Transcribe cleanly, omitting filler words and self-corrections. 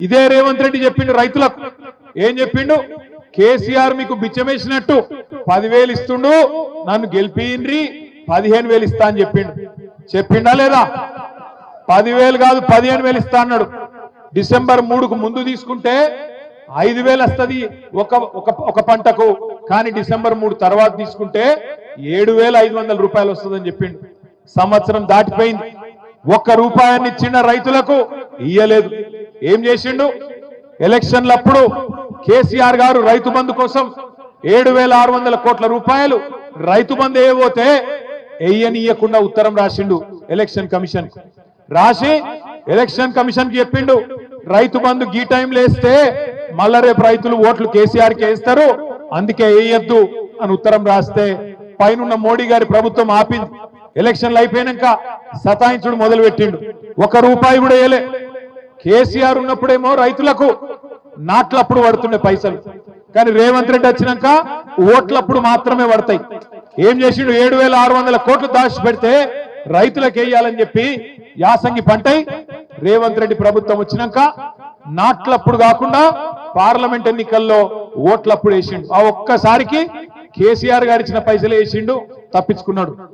ఇదే రేవంత్ రెడ్డి చెప్పిండు రైతులకు. ఏం చెప్పిండు? కేసీఆర్ మీకు బిచ్చమేసినట్టు 10,000 ఇస్తుండు, నన్ను గెలిపియండ్రి 15,000 ఇస్తా అని చెప్పిండు. చెప్పిండా లేదా? 10,000 కాదు 15,000 ఇస్తా అన్నాడు. డిసెంబర్ 3కు ముందు తీసుకుంటే 5,000 వస్తుంది ఒక పంటకు, కానీ డిసెంబర్ 3 తర్వాత తీసుకుంటే 7,500 రూపాయలు వస్తుందని చెప్పిండు. సంవత్సరం దాటిపోయింది, ఒక్క రూపాయాన్ని ఇచ్చిన రైతులకు ఇయ్యలేదు. ఏం చేసిండు? ఎలక్షన్లప్పుడు కేసీఆర్ గారు రైతు బంధు కోసం 7,600 కోట్ల రూపాయలు రైతు బంధు వేయబోతే ఇయ్యకుండా ఉత్తరం రాసిండు ఎలక్షన్ కమిషన్. రాసి ఎలక్షన్ కమిషన్ కి చెప్పిండు, రైతు బంధు గీ టైంలో వేస్తే మళ్ళా రేపు రైతులు ఓట్లు కేసీఆర్ కి వేస్తారు, అందుకే వేయొద్దు అని ఉత్తరం రాస్తే పైనున్న మోడీ గారి ప్రభుత్వం ఆపింది. ఎలక్షన్లు అయిపోయినాక సతాయించుడు మొదలు పెట్టిండు. 1 రూపాయి కూడా వేయలే. కేసీఆర్ ఉన్నప్పుడేమో రైతులకు నాట్లప్పుడు పడుతుండే పైసలు, కానీ రేవంత్ రెడ్డి వచ్చినాక ఓట్లప్పుడు మాత్రమే పడతాయి. ఏం చేసిండు? 7,600 కోట్లు దాచి పెడితే రైతులకు వేయాలని చెప్పి యాసంగి పంటై రేవంత్ రెడ్డి ప్రభుత్వం వచ్చినాక నాట్లప్పుడు కాకుండా పార్లమెంట్ ఎన్నికల్లో ఓట్లప్పుడు వేసిండు. ఆ ఒక్కసారికి కేసీఆర్ గారు ఇచ్చిన పైసలు వేసిండు, తప్పించుకున్నాడు.